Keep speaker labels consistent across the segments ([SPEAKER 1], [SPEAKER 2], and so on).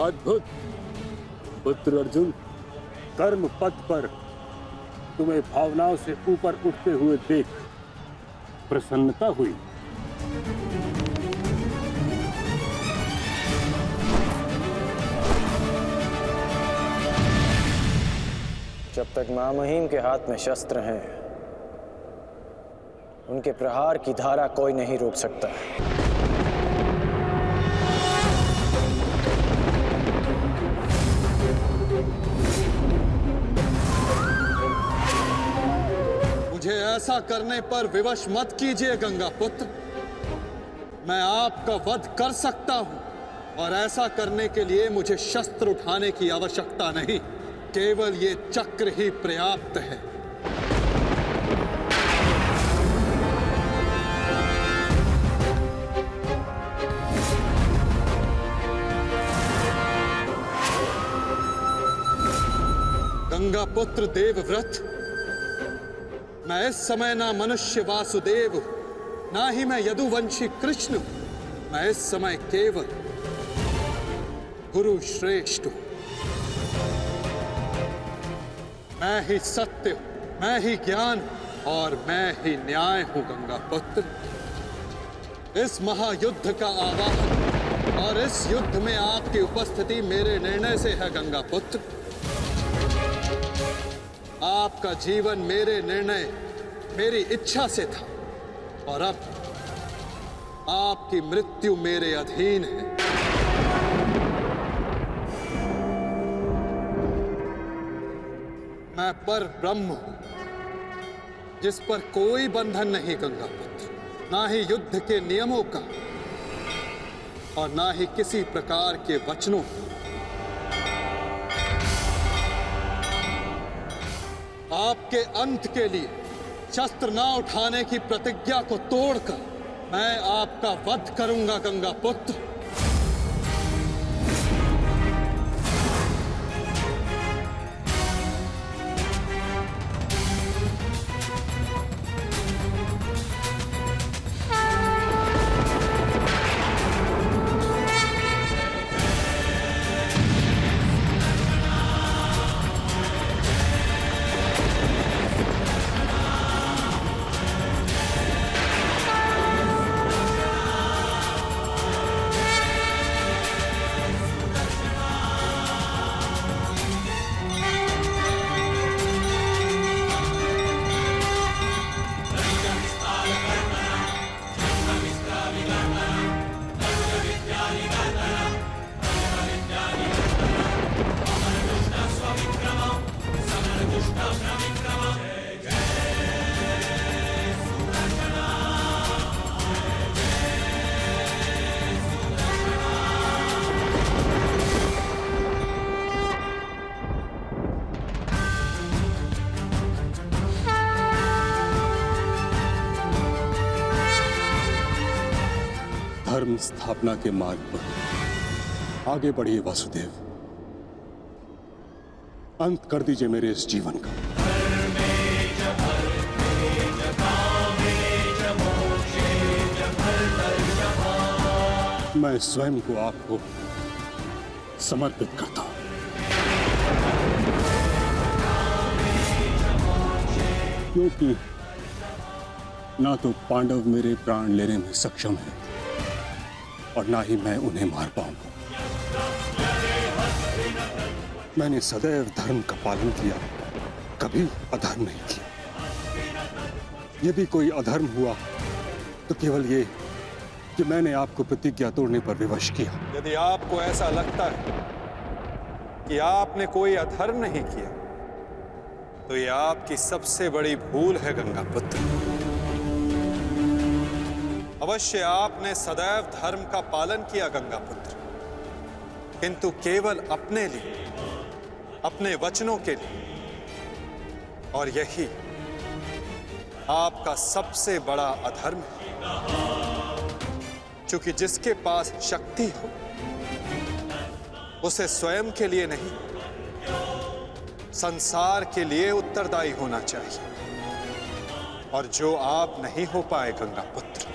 [SPEAKER 1] अद्भुत। पुत्र अर्जुन, कर्म पथ पर तुम्हें भावनाओं से ऊपर उठते हुए देख प्रसन्नता हुई।
[SPEAKER 2] जब तक महामहिम के हाथ में शस्त्र हैं, उनके प्रहार की धारा कोई नहीं रोक सकता।
[SPEAKER 3] मुझे ऐसा करने पर विवश मत कीजिए गंगा पुत्र। मैं आपका वध कर सकता हूं, और ऐसा करने के लिए मुझे शस्त्र उठाने की आवश्यकता नहीं, केवल ये चक्र ही पर्याप्त है। गंगा पुत्र देवव्रत, मैं इस समय ना मनुष्य वासुदेव, ना ही मैं यदुवंशी कृष्ण, मैं इस समय केवल गुरु श्रेष्ठ हूं। मैं ही सत्य हूं, मैं ही ज्ञान और मैं ही न्याय हूं गंगा पुत्र। इस महायुद्ध का आवाहन और इस युद्ध में आपकी उपस्थिति मेरे निर्णय से है गंगा पुत्र। आपका जीवन मेरे निर्णय, मेरी इच्छा से था, और अब आपकी मृत्यु मेरे अधीन है। मैं पर ब्रह्म हूं, जिस पर कोई बंधन नहीं गंगा पुत्र, ना ही युद्ध के नियमों का और ना ही किसी प्रकार के वचनों का। आपके अंत के लिए शस्त्र ना उठाने की प्रतिज्ञा को तोड़कर मैं आपका वध करूंगा गंगा पुत्र।
[SPEAKER 1] धर्म स्थापना के मार्ग पर आगे बढ़िए वासुदेव। अंत कर दीजिए मेरे इस जीवन का। मैं स्वयं को आपको समर्पित करता हूं। क्योंकि ना तो पांडव मेरे प्राण लेने में सक्षम है और ना ही मैं उन्हें मार पाऊंगा। मैंने सदैव धर्म का पालन किया, कभी अधर्म नहीं किया। यदि कोई अधर्म हुआ तो केवल ये कि मैंने आपको प्रतिज्ञा तोड़ने पर विवश किया।
[SPEAKER 3] यदि आपको ऐसा लगता है कि आपने कोई अधर्म नहीं किया, तो यह आपकी सबसे बड़ी भूल है गंगा पुत्र। अवश्य आपने सदैव धर्म का पालन किया गंगा पुत्र, किंतु केवल अपने लिए, अपने वचनों के लिए, और यही आपका सबसे बड़ा अधर्म है। क्योंकि जिसके पास शक्ति हो उसे स्वयं के लिए नहीं, संसार के लिए उत्तरदायी होना चाहिए, और जो आप नहीं हो पाए गंगा पुत्र।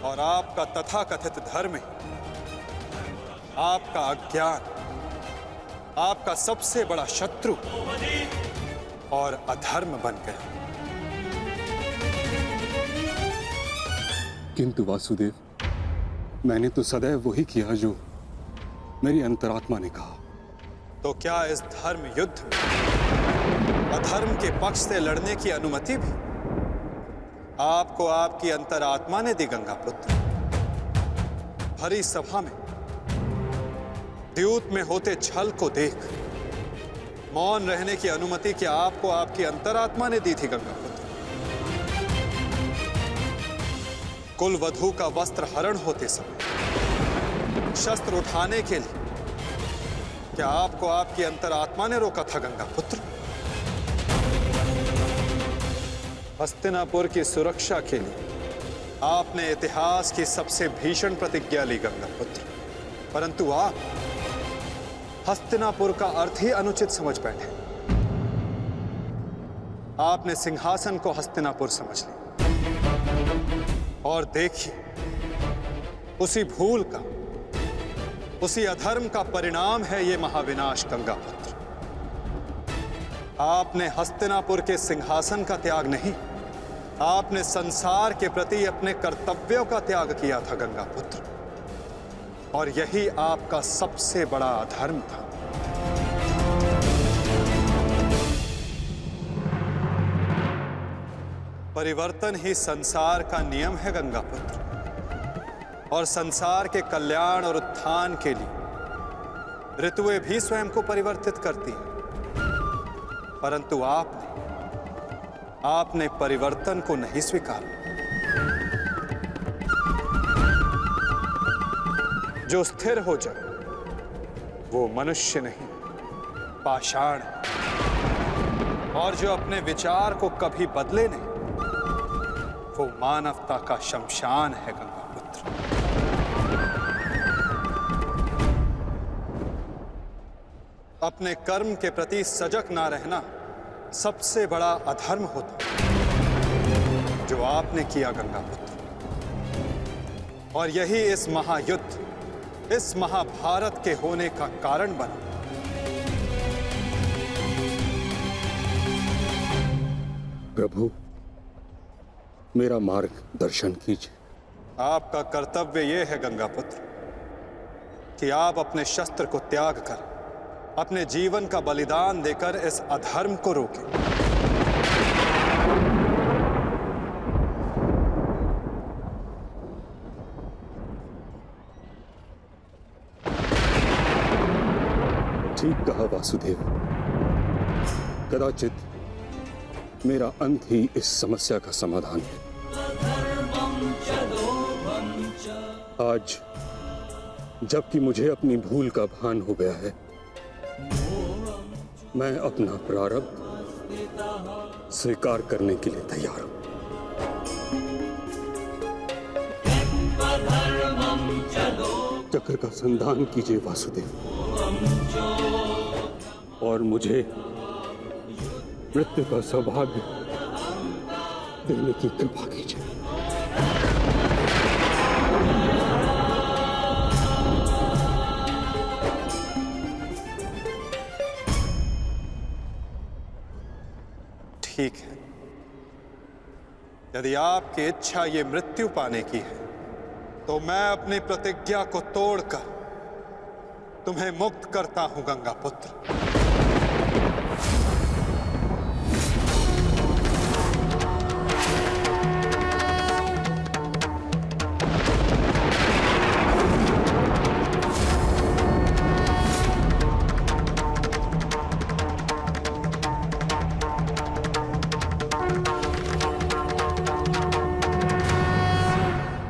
[SPEAKER 3] और आपका तथाकथित धर्म ही आपका अज्ञान, आपका सबसे बड़ा शत्रु और अधर्म बन गया।
[SPEAKER 1] किंतु वासुदेव, मैंने तो सदैव वही किया जो मेरी अंतरात्मा ने कहा।
[SPEAKER 3] तो क्या इस धर्म युद्ध में अधर्म के पक्ष से लड़ने की अनुमति भी आपको आपकी अंतरात्मा ने दी गंगापुत्र? भरी सभा में द्यूत में होते छल को देख मौन रहने की अनुमति क्या आपको आपकी अंतरात्मा ने दी थी गंगापुत्र? कुल वधू का वस्त्र हरण होते समय शस्त्र उठाने के लिए क्या आपको आपकी अंतरात्मा ने रोका था गंगापुत्र? हस्तिनापुर की सुरक्षा के लिए आपने इतिहास की सबसे भीषण प्रतिज्ञा ली गंगापुत्र, परंतु आप हस्तिनापुर का अर्थ ही अनुचित समझ बैठे। आपने सिंहासन को हस्तिनापुर समझ लिया और देखिए, उसी भूल का, उसी अधर्म का परिणाम है ये महाविनाश गंगापुत्र। आपने हस्तिनापुर के सिंहासन का त्याग नहीं, आपने संसार के प्रति अपने कर्तव्यों का त्याग किया था गंगापुत्र, और यही आपका सबसे बड़ा अधर्म था। परिवर्तन ही संसार का नियम है गंगापुत्र, और संसार के कल्याण और उत्थान के लिए ऋतुएं भी स्वयं को परिवर्तित करती हैं, परंतु आपने परिवर्तन को नहीं स्वीकारा। जो स्थिर हो जाए वो मनुष्य नहीं, पाषाण है, और जो अपने विचार को कभी बदले नहीं वो मानवता का शमशान है गंगापुत्र। अपने कर्म के प्रति सजग ना रहना सबसे बड़ा अधर्म होता जो आपने किया गंगापुत्र, और यही इस महायुद्ध, इस महाभारत के होने का कारण बना।
[SPEAKER 1] प्रभु, मेरा मार्ग दर्शन कीजिए।
[SPEAKER 3] आपका कर्तव्य यह है गंगापुत्र कि आप अपने शस्त्र को त्याग कर अपने जीवन का बलिदान देकर इस अधर्म को रोकें।
[SPEAKER 1] ठीक कहा वासुदेव, कदाचित मेरा अंत ही इस समस्या का समाधान है। आज जबकि मुझे अपनी भूल का भान हो गया है, मैं अपना प्रारब्ध स्वीकार करने के लिए तैयार हूं। चक्र का संधान कीजिए वासुदेव, और मुझे मृत्यु का सौभाग्य देने की कृपा कीजिए।
[SPEAKER 3] ठीक है, यदि आपकी इच्छा ये मृत्यु पाने की है तो मैं अपनी प्रतिज्ञा को तोड़कर तुम्हें मुक्त करता हूं गंगापुत्र।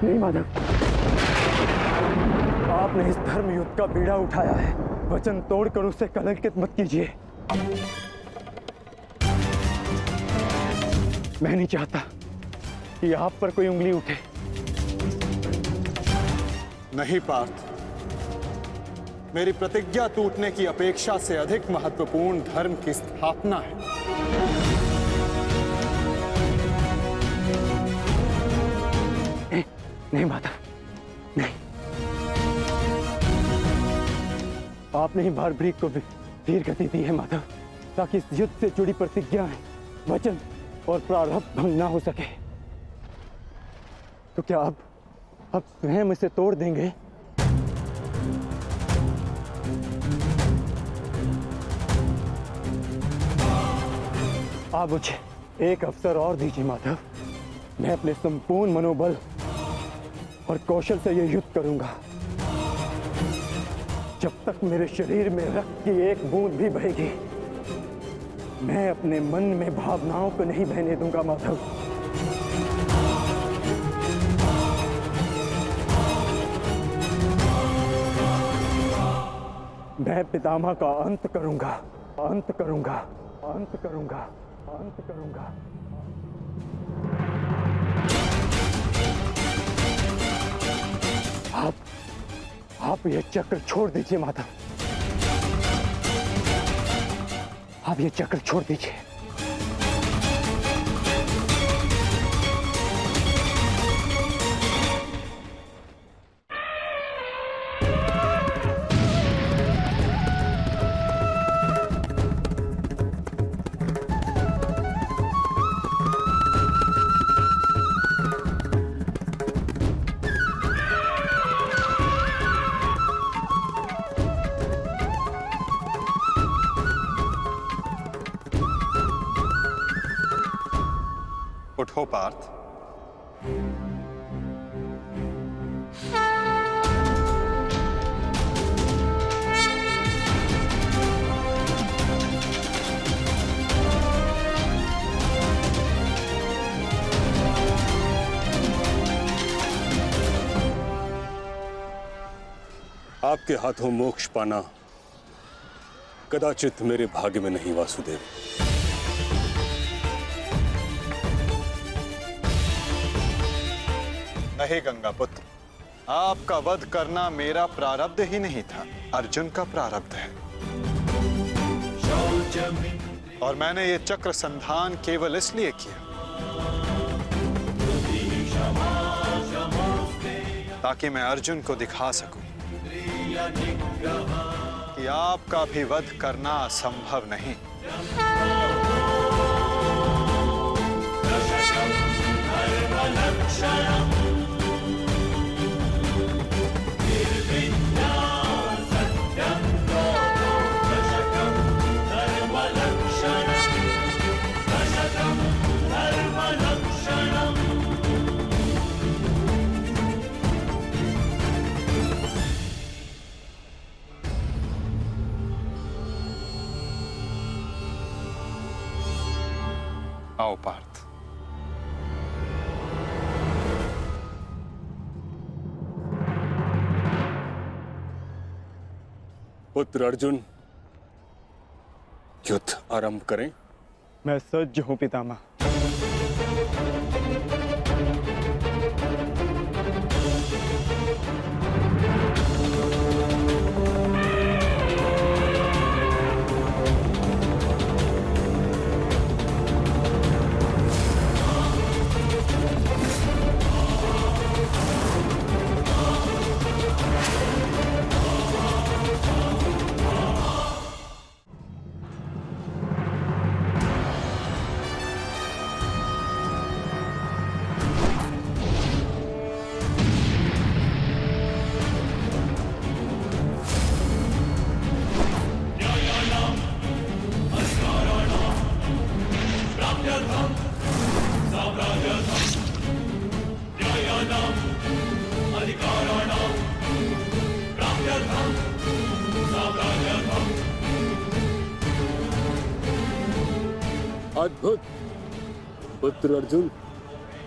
[SPEAKER 4] नहीं माधव, आपने इस धर्म युद्ध का बीड़ा उठाया है, वचन तोड़कर उसे कलंकित मत कीजिए। मैं नहीं चाहता कि आप पर कोई उंगली उठे।
[SPEAKER 3] नहीं पार्थ, मेरी प्रतिज्ञा टूटने की अपेक्षा से अधिक महत्वपूर्ण धर्म की स्थापना है।
[SPEAKER 4] नहीं माधव, आपने ही बारब्रीक को भी धीर गति दी है माधव, ताकि इस युद्ध से जुड़ी प्रतिज्ञाएं, वचन और प्रारब्ध भंग ना हो सके। तो क्या अब स्वयं इसे तोड़ देंगे? आप मुझे एक अवसर और दीजिए माधव। मैं अपने संपूर्ण मनोबल और कौशल से यह युद्ध करूंगा। जब तक मेरे शरीर में रक्त की एक बूंद भी बहेगी, मैं अपने मन में भावनाओं को नहीं बहने दूंगा माधव। मैं पितामह का अंत करूंगा, अंत करूंगा, अंत करूंगा, अंत करूंगा। आप ये चक्र छोड़ दीजिए माधव, आप ये चक्र छोड़ दीजिए।
[SPEAKER 3] उठो पार्थ।
[SPEAKER 1] आपके हाथों मोक्ष पाना कदाचित मेरे भाग्य में नहीं वासुदेव।
[SPEAKER 3] नहीं गंगापुत्र, आपका वध करना मेरा प्रारब्ध ही नहीं था, अर्जुन का प्रारब्ध है। और मैंने ये चक्र संधान केवल इसलिए किया ताकि मैं अर्जुन को दिखा सकूं कि आपका भी वध करना असंभव नहीं। आओ पार्थ।
[SPEAKER 1] पुत्र अर्जुन, युद्ध आरंभ करें?
[SPEAKER 4] मैं सज्ज हूं पितामह।
[SPEAKER 1] अद्भुत पुत्र अर्जुन,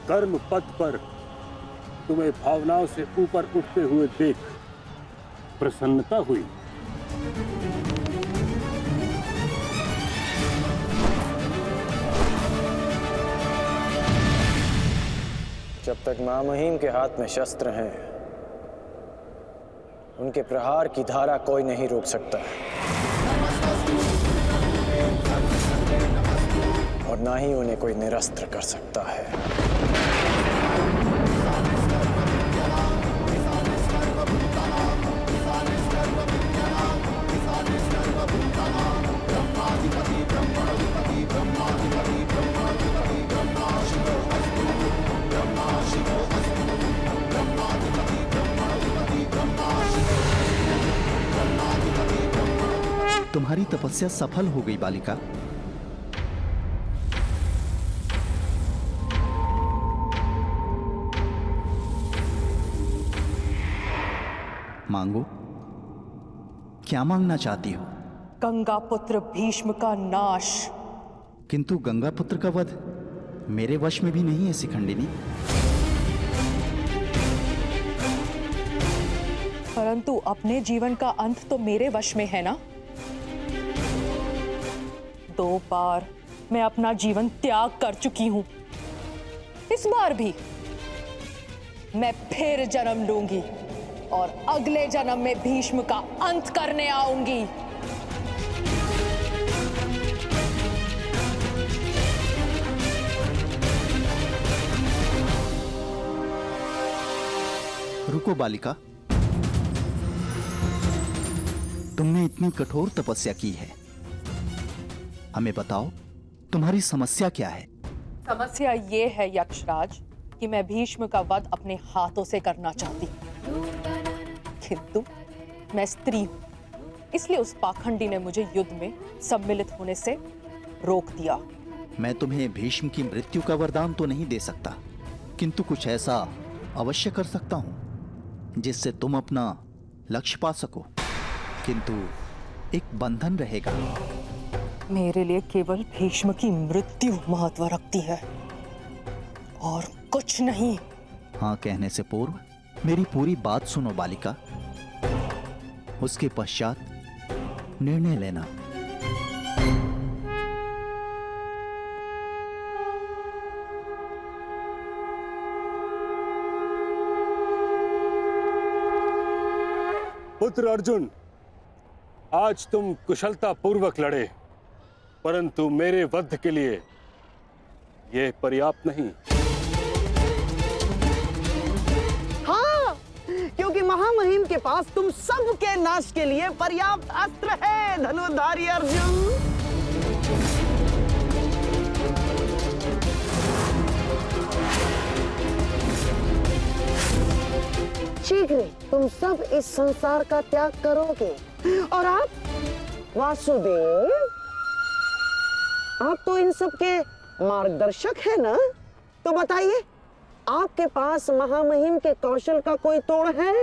[SPEAKER 1] कर्म पथ पर तुम्हें भावनाओं से ऊपर उठते हुए देख प्रसन्नता हुई।
[SPEAKER 2] जब तक महामहिम के हाथ में शस्त्र हैं, उनके प्रहार की धारा कोई नहीं रोक सकता और ना ही उन्हें कोई निरस्त्र कर सकता है।
[SPEAKER 5] तुम्हारी तपस्या सफल हो गई बालिका। मांगो, क्या मांगना चाहती हो?
[SPEAKER 6] गंगा पुत्र भीष्म का नाश।
[SPEAKER 5] किंतु गंगा पुत्र का वध मेरे वश में भी नहीं है शिखंडिनी।
[SPEAKER 6] परंतु अपने जीवन का अंत तो मेरे वश में है ना। 2 बार मैं अपना जीवन त्याग कर चुकी हूं। इस बार भी मैं फिर जन्म लूंगी और अगले जन्म में भीष्म का अंत करने आऊंगी।
[SPEAKER 5] रुको बालिका, तुमने इतनी कठोर तपस्या की है, हमें बताओ तुम्हारी समस्या क्या है?
[SPEAKER 6] समस्या ये है यक्षराज कि मैं भीष्म का वध अपने हाथों से करना चाहती हूँ, किंतु मैं स्त्री हूं, इसलिए उस पाखंडी ने मुझे युद्ध में सम्मिलित होने से रोक दिया।
[SPEAKER 5] मैं तुम्हें भीष्म की मृत्यु का वरदान तो नहीं दे सकता, किंतु कुछ ऐसा अवश्य कर सकता हूं जिससे तुम अपना लक्ष्य पा सको, किंतु एक बंधन रहेगा।
[SPEAKER 6] मेरे लिए केवल भीष्म की मृत्यु महत्व रखती है और कुछ नहीं।
[SPEAKER 5] हाँ कहने से पूर्व मेरी पूरी बात सुनो बालिका, उसके पश्चात निर्णय लेना।
[SPEAKER 1] पुत्र अर्जुन, आज तुम कुशलता पूर्वक लड़े, परंतु मेरे वध के लिए यह पर्याप्त नहीं।
[SPEAKER 7] हाँ, क्योंकि महामहिम के पास तुम सब के नाश के लिए पर्याप्त अस्त्र है धनुर्धारी अर्जुन। शीघ्र तुम सब इस संसार का त्याग करोगे और आप वासुदेव, आप तो इन सब के मार्गदर्शक है ना, तो बताइए आपके पास महामहिम के कौशल का कोई तोड़ है?